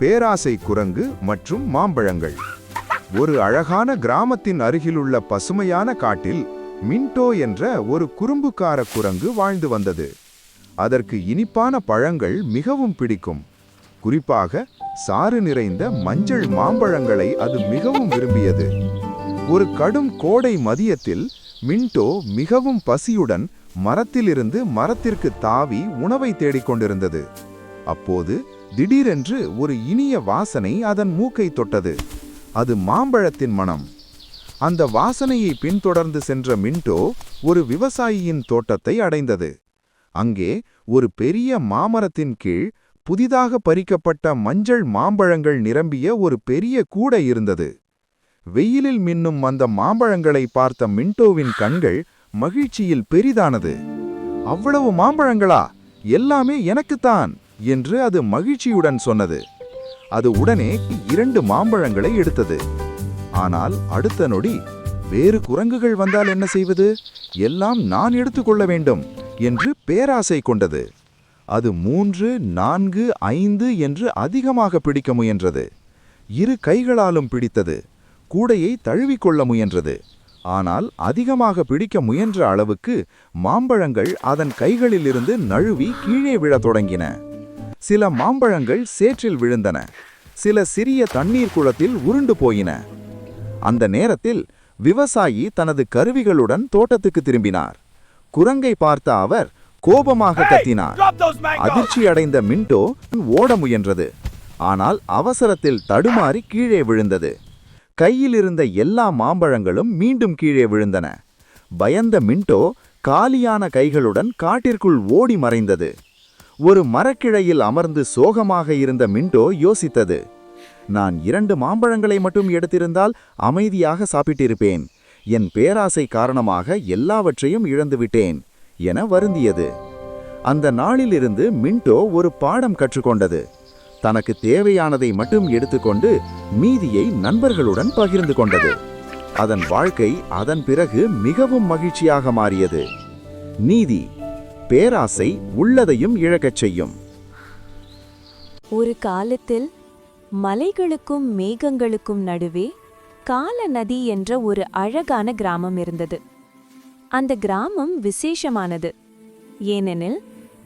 பேராசை குரங்கு மற்றும் மாம்பழங்கள். ஒரு அழகான கிராமத்தின் அருகிலுள்ள பசுமையான காட்டில் மின்டோ என்ற ஒரு குறும்புக்கார குரங்கு வாழ்ந்து வந்தது. அதற்கு இனிப்பான பழங்கள் மிகவும் பிடிக்கும். குறிப்பாக சாறு நிறைந்த மஞ்சள் மாம்பழங்களை அது மிகவும் விரும்பியது. ஒரு கடும் கோடை மதியத்தில் மின்டோ மிகவும் பசியுடன் மரத்திலிருந்து மரத்திற்கு தாவி உணவை தேடிக்கொண்டிருந்தது. அப்போது திடீரென்று ஒரு இனிய வாசனை அதன் மூக்கை தொட்டது. அது மாம்பழத்தின் மனம். அந்த வாசனையை பின்தொடர்ந்து சென்ற மின்டோ ஒரு விவசாயியின் தோட்டத்தை அடைந்தது. அங்கே ஒரு பெரிய மாமரத்தின் கீழ் புதிதாக பறிக்கப்பட்ட மஞ்சள் மாம்பழங்கள் நிரம்பிய ஒரு பெரிய கூடை இருந்தது. வெயிலில் மின்னும் அந்த மாம்பழங்களை பார்த்த மின்டோவின் கண்கள் மகிழ்ச்சியில் பெரிதானது. அவ்வளவு மாம்பழங்களா? எல்லாமே எனக்குத்தான் என்று அது மகிழ்ச்சியுடன் சொன்னது. அது உடனே 2 மாம்பழங்களை எடுத்தது. ஆனால் அடுத்த நொடி, வேறு குரங்குகள் வந்தால் என்ன செய்வது? எல்லாம் நான் எடுத்துக்கொள்ள வேண்டும் என்று பேராசை கொண்டது. அது 3, 4, 5 என்று அதிகமாக பிடிக்க முயன்றது. 2 கைகளாலும் பிடித்தது. கூடையை தழுவிக்கொள்ள முயன்றது. ஆனால் அதிகமாக பிடிக்க முயன்ற அளவுக்கு மாம்பழங்கள் அதன் கைகளிலிருந்து நழுவி கீழே விழத் தொடங்கின. சில மாம்பழங்கள் சேற்றில் விழுந்தன. சில சிறிய தண்ணீர் குளத்தில் உருண்டு போயின. அந்த நேரத்தில் விவசாயி தனது கருவிகளுடன் தோட்டத்துக்கு திரும்பினார். குரங்கை பார்த்த அவர் கோபமாக கத்தினார். அதிர்ச்சி அடைந்த மின்டோ ஓட முயன்றது. ஆனால் அவசரத்தில் தடுமாறி கீழே விழுந்தது. கையில் இருந்த எல்லா மாம்பழங்களும் மீண்டும் கீழே விழுந்தன. பயந்த மின்டோ காலியான கைகளுடன் காட்டிற்குள் ஓடி மறைந்தது. ஒரு மரக்கிளையில் அமர்ந்து சோகமாக இருந்த மின்டோ யோசித்தது. நான் 2 மாம்பழங்களை மட்டும் எடுத்திருந்தால் அமைதியாக சாப்பிட்டிருப்பேன். என் பேராசை காரணமாக எல்லாவற்றையும் இழந்துவிட்டேன் என வருந்தியது. அந்த நாளிலிருந்து மின்டோ ஒரு பாடம் கற்றுக்கொண்டது. தனக்கு தேவையானதை மட்டும் எடுத்துக்கொண்டு மீதியை நண்பர்களுடன் பகிர்ந்து கொண்டது. அதன் வாழ்க்கை அதன் பிறகு மிகவும் மகிழ்ச்சியாக மாறியது. நீதி: பேராசை உள்ளதையும் இழக்கச் செய்யும். ஒரு காலத்தில் மலைகளுக்கும் மேகங்களுக்கும் நடுவே கால நதி என்ற ஒரு அழகான கிராமம் இருந்தது. அந்த கிராமம் விசேஷமானது. ஏனெனில்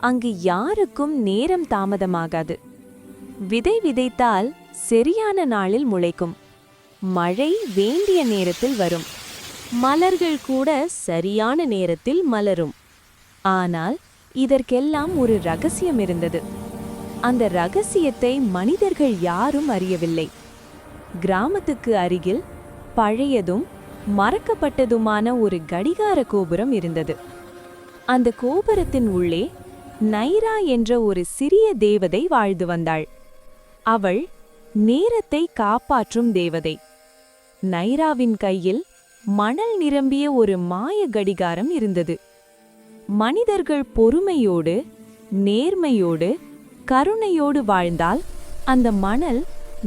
அங்கு யாருக்கும் நேரம் தாமதமாகாது. விதை விதைத்தால் சரியான நாளில் முளைக்கும். மழை வேண்டிய நேரத்தில் வரும். மலர்கள் கூட சரியான நேரத்தில் மலரும். ஆனால் இதற்கெல்லாம் ஒரு ரகசியம் இருந்தது. அந்த ரகசியத்தை மனிதர்கள் யாரும் அறியவில்லை. கிராமத்துக்கு அருகில் பழையதும் மறக்கப்பட்டதுமான ஒரு கடிகார கோபுரம் இருந்தது. அந்த கோபுரத்தின் உள்ளே நைரா என்ற ஒரு சிறிய தேவதை வாழ்ந்து வந்தாள். அவள் நேரத்தை காப்பாற்றும் தேவதை. நைராவின் கையில் மணல் நிரம்பிய ஒரு மாய கடிகாரம் இருந்தது. மனிதர்கள் பொறுமையோடு, நேர்மையோடு, கருணையோடு வாழ்ந்தால் அந்த மணல்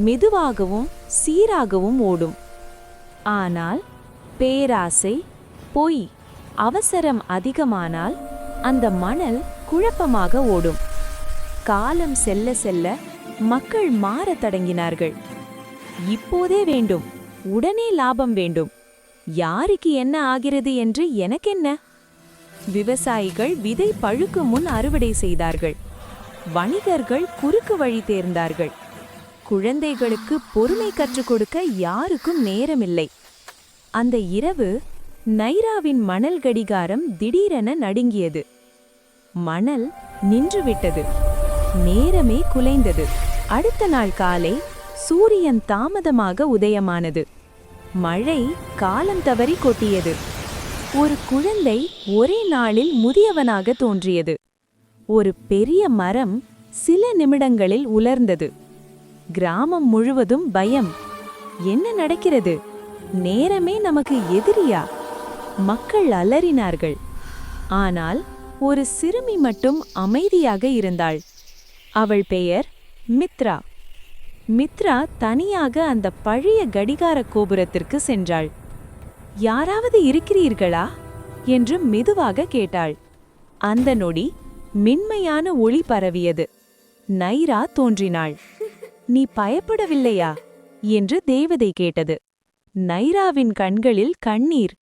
மெதுவாகவும் சீராகவும் ஓடும். ஆனால் பேராசை, பொய், அவசரம் அதிகமானால் அந்த மணல் குழப்பமாக ஓடும். காலம் செல்ல செல்ல மக்கள் மாறத் தொடங்கினார்கள். இப்போதே வேண்டும், உடனே லாபம் வேண்டும், யாருக்கு என்ன ஆகிறது என்று எனக்கென்ன? விவசாயிகள் விதை பழுக்கும் முன் அறுவடை செய்தார்கள். வணிகர்கள் குறுக்கு வழி தேர்ந்தார்கள். குழந்தைகளுக்கு பொறுமை கற்றுக் கொடுக்க யாருக்கும் நேரமில்லை. அந்த இரவு நைராவின் மணல் கடிகாரம் திடீரென நடுங்கியது. மணல் நின்றுவிட்டது. நேரமே குலைந்தது. அடுத்த நாள் காலை சூரியன் தாமதமாக உதயமானது. மழை காலம் தவறி கொட்டியது. ஒரு குழந்தை ஒரே நாளில் முதியவனாக தோன்றியது. ஒரு பெரிய மரம் சில நிமிடங்களில் உலர்ந்தது. கிராமம் முழுவதும் பயம். என்ன நடக்கிறது? நேரமே நமக்கு எதிரியா? மக்கள் அலறினார்கள். ஆனால் ஒரு சிறுமி மட்டும் அமைதியாக இருந்தாள். அவள் பெயர் மித்ரா. மித்ரா தனியாக அந்த பழைய கடிகார கோபுரத்திற்கு சென்றாள். யாராவது இருக்கிறீர்களா என்று மெதுவாக கேட்டாள். அந்த நொடி மின்மையான ஒளி பரவியது. நைரா தோன்றினாள். நீ பயப்படவில்லையா என்று தேவதை கேட்டது. நைராவின் கண்களில் கண்ணீர்.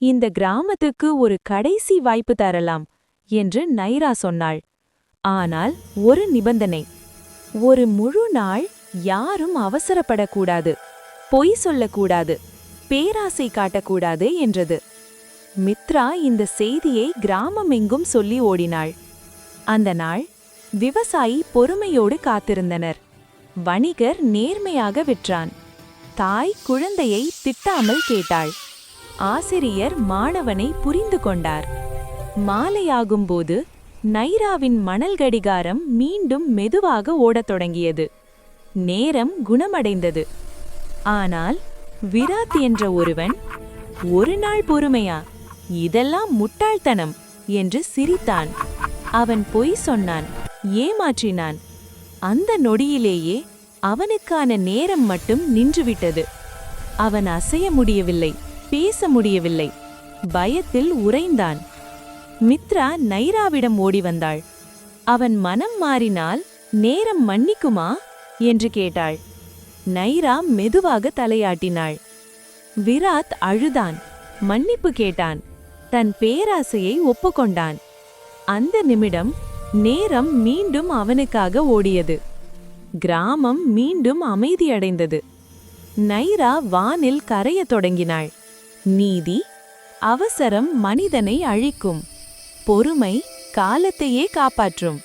இந்த கிராமத்துக்கு ஒரு கடைசி வாய்ப்பு தரலாம் என்று நைரா சொன்னாள். ஆனால் ஒரு நிபந்தனை. ஒரு முழு நாள் யாரும் அவசரப்படக்கூடாது, பொய் சொல்லக்கூடாது, பேராசை காட்டக்கூடாது என்றது. மித்ரா இந்த செய்தியை கிராமமெங்கும் சொல்லி ஓடினாள். அந்த நாள் விவசாயி பொறுமையோடு காத்திருந்தனர். வணிகர் நேர்மையாக விற்றான். தாய் குழந்தையை திட்டாமல் கேட்டாள். ஆசிரியர் மாணவனை புரிந்து கொண்டார். மாலையாகும்போது நைராவின் மணல் கடிகாரம் மீண்டும் மெதுவாக ஓடத் தொடங்கியது. நேரம் குணமடைந்தது. ஆனால் விராத் என்ற ஒருவன், ஒரு நாள் பொறுமையா, இதெல்லாம் முட்டாள்தனம் என்று சிரித்தான். அவன் பொய் சொன்னான், ஏமாற்றினான். அந்த நொடியிலேயே அவனுக்கான நேரம் மட்டும் நின்றுவிட்டது. அவன் அசைய முடியவில்லை, பேச முடியவில்லை, பயத்தில் உறைந்தான். மித்ரா நைராவிடம் ஓடி வந்தாள். அவன் மனம் மாறினால் நேரம் மன்னிக்குமா என்று கேட்டாள். நைரா மெதுவாக தலையாட்டினாள். விராத் அழுதான், மன்னிப்பு கேட்டான், தன் பேராசையை ஒப்புக்கொண்டான். அந்த நிமிடம் நேரம் மீண்டும் அவனுக்காக ஓடியது. கிராமம் மீண்டும் அமைதியடைந்தது. நைரா வானில் கரையத் தொடங்கினாள். நீதி, அவசரம் மனிதனை அழிக்கும், பொறுமை காலத்தையே காப்பாற்றும்.